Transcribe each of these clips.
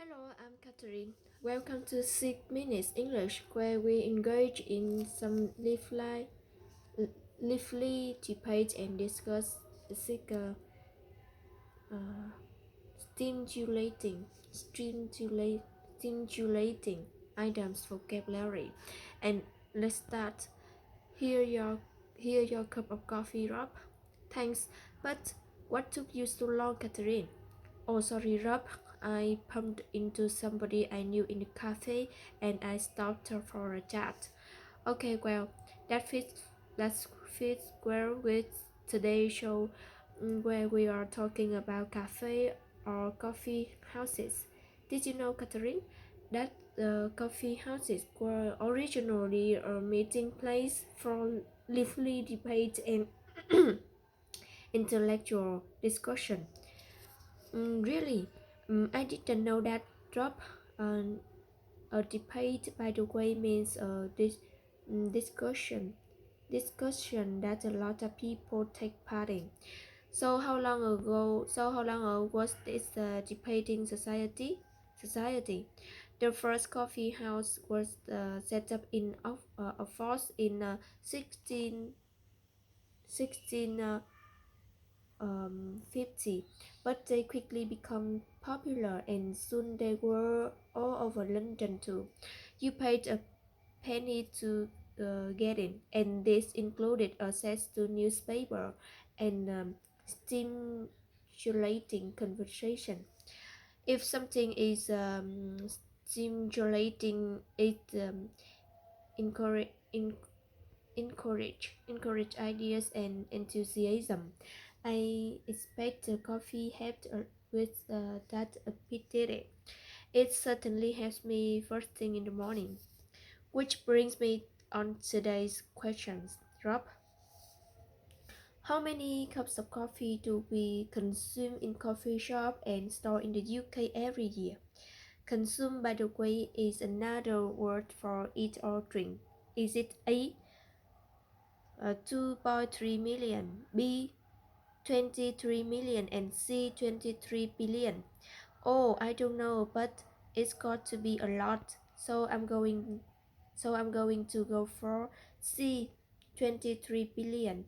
Hello, I'm Catherine. Welcome to 6 Minutes English, where we engage in some lively debate and discuss uh, stimulating items vocabulary. And let's start. Here your here your cup of coffee, Rob. Thanks. But what took you so long, Catherine? Oh, sorry, Rob. I bumped into somebody I knew in the cafe and I stopped her for a chat. Okay, well, that fits well with today's show, where we are talking about cafe or coffee houses. Did you know, Catherine, that the coffee houses were originally a meeting place for lively debate and intellectual discussion? Really? I didn't know that. Drop. Um, a debate, by the way, means discussion. Discussion that a lot of people take part in. So how long ago was this debating Society. The first coffee house was set up in Oxford in 1650, but they quickly become popular and soon they were all over London too. You paid a penny to get in, and this included access to newspaper and stimulating conversation. If something is stimulating, it encourage, encourage ideas and enthusiasm. I expect the coffee helped with that appetite. It certainly helps me first thing in the morning. Which brings me on today's questions. Rob, how many cups of coffee do we consume in coffee shop and store in the UK every year? Consume, by the way, is another word for eat or drink. Is it A, 2.3 million, B, 23 million, and C, 23 billion? Oh, I don't know, but it's got to be a lot. So I'm going to go for C, 23 billion.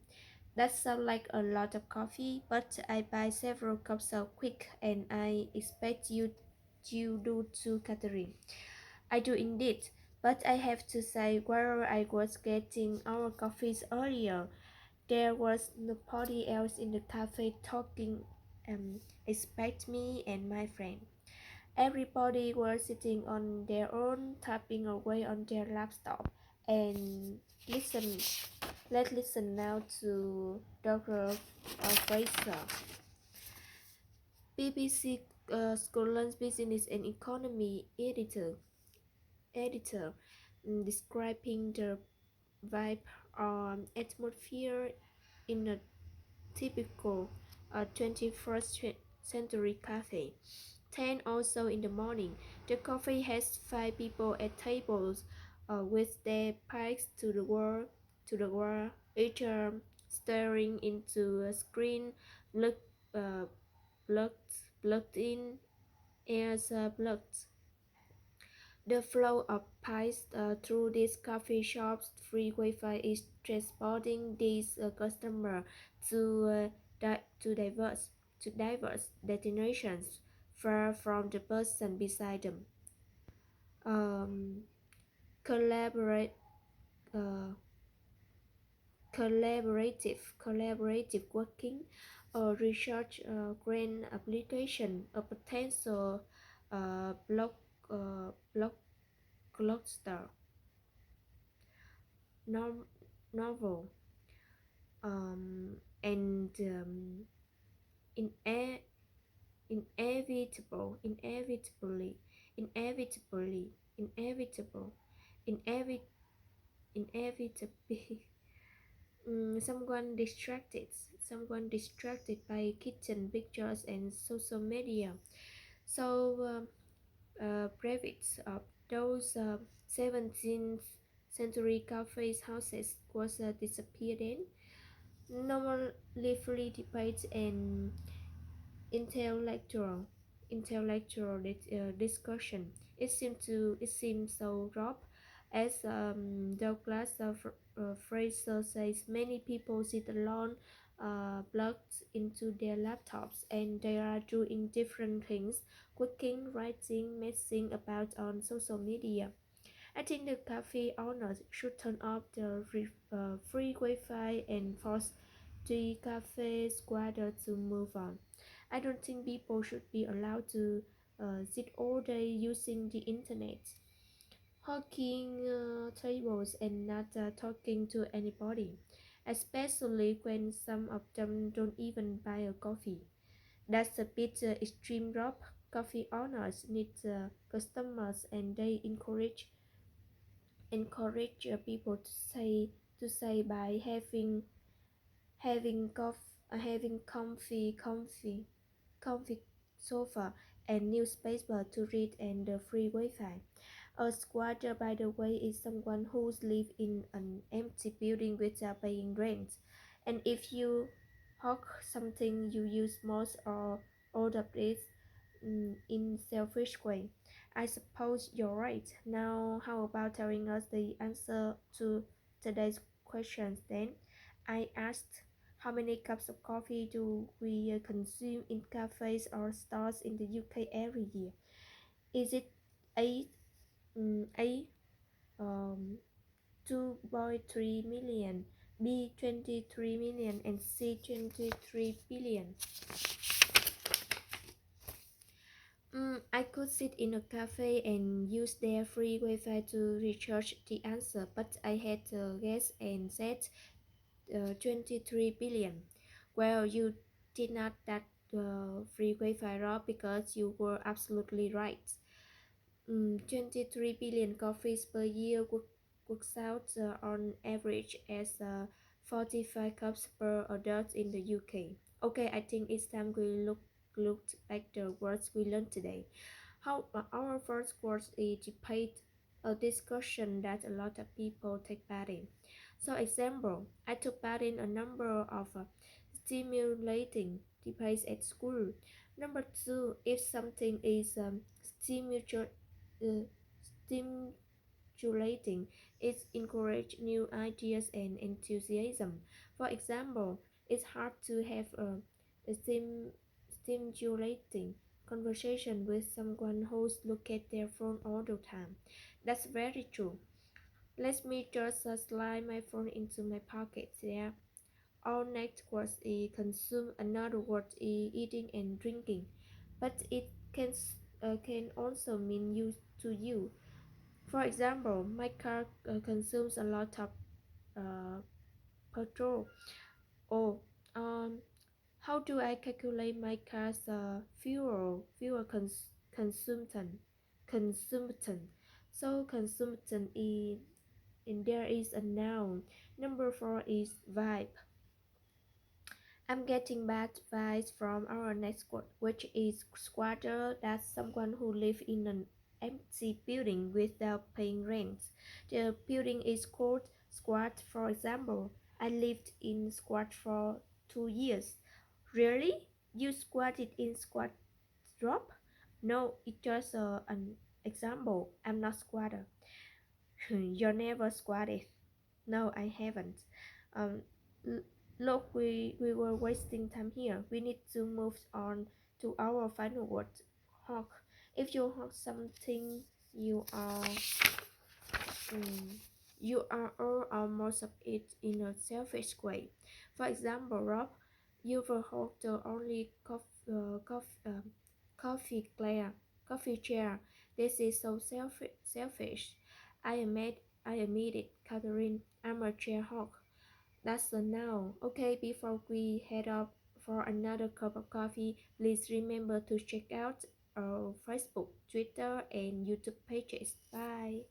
That sounds like a lot of coffee, but I buy several cups so quick and I expect you to do too, Catherine. I do indeed, but I have to say while I was getting our coffees earlier, there was nobody else in the cafe talking except me and my friend. Everybody was sitting on their own, tapping away on their laptop. And let's listen now to Dr. Fraser, BBC Scotland's business and economy editor, describing the vibe or atmosphere in a typical 21st century cafe. 10 also in the morning. The coffee has 5 people at tables with their backs to the wall, each staring into a screen, look, uh, plugged in, ears plugged. The flow of pies through these coffee shops, free Wi-Fi is transporting these customers to diverse destinations far from the person beside them. Um, collaborate, uh, collaborative working, or research grant application, a potential blockbuster novel, and ine- inevitable, inevitable, inevit, inevitably. Someone distracted by kitchen pictures and social media. So private of those 17th century cafes houses was disappeared in. Normal lively debate and intellectual intellectual discussion. It seems so rough, as Douglas Fraser says. Many people sit alone, plugged into their laptops, and they are doing different things: cooking, writing, messing about on social media. I think the cafe owners should turn off the free Wi-Fi and force the cafe squatter to move on. I don't think people should be allowed to sit all day using the internet, hawking tables and not talking to anybody, especially when some of them don't even buy a coffee. That's a bit extreme, Rob. Coffee owners need customers, and they encourage people to say by having comfy sofa and newspaper to read and the free Wi-Fi. A squatter, by the way, is someone who lives in an empty building without paying rent. And if you hawk something, you use most or all of it in selfish way. I suppose you're right. Now, how about telling us the answer to today's questions then? I asked, how many cups of coffee do we consume in cafes or stores in the UK every year? Is it 8, 8, 2.3 million, B 23 million, and C 23 billion? I could sit in a cafe and use their free Wi-Fi to research the answer, but I had to guess and said 23 billion. Well, you did not that free Wi-Fi, Rob, because you were absolutely right. 23 billion coffees per year works out on average as 45 cups per adult in the UK. Okay, I think it's time we looked back the words we learned today. How our first course is debate, a discussion that a lot of people take part in. So example, I took part in a number of stimulating debates at school. Number two, if something is uh, stimulating, it encourages new ideas and enthusiasm. For example, it's hard to have a stimulating conversation with someone who's look at their phone all the time. That's very true. Let me just slide my phone into my pocket. Yeah. Our next word is consume. Another word is eating and drinking, but it can also mean you to you. For example, my car consumes a lot of uh, petrol. Oh, how do I calculate my car's fuel consumption? Consumption. So consumption is, and there is a noun. Number four is vibe. I'm getting bad vibes from our next word, which is squatter. That's someone who lives in an empty building without paying rent. The building is called squat. For example, I lived in squat for 2 years. Really? You squatted in squat drop? No, it's just an example. I'm not squatter. You never squatted. No, I haven't. Um, Look, we were wasting time here. We need to move on to our final word, hawk. If you hawk something, um, you are all or most of it in a selfish way. For example, Rob, you were hawk the only coffee chair. This is so selfish. I admit it, Catherine. I'm a chair hawk. That's a now. Okay, before we head up for another cup of coffee, please remember to check out our Facebook, Twitter, and YouTube pages. Bye.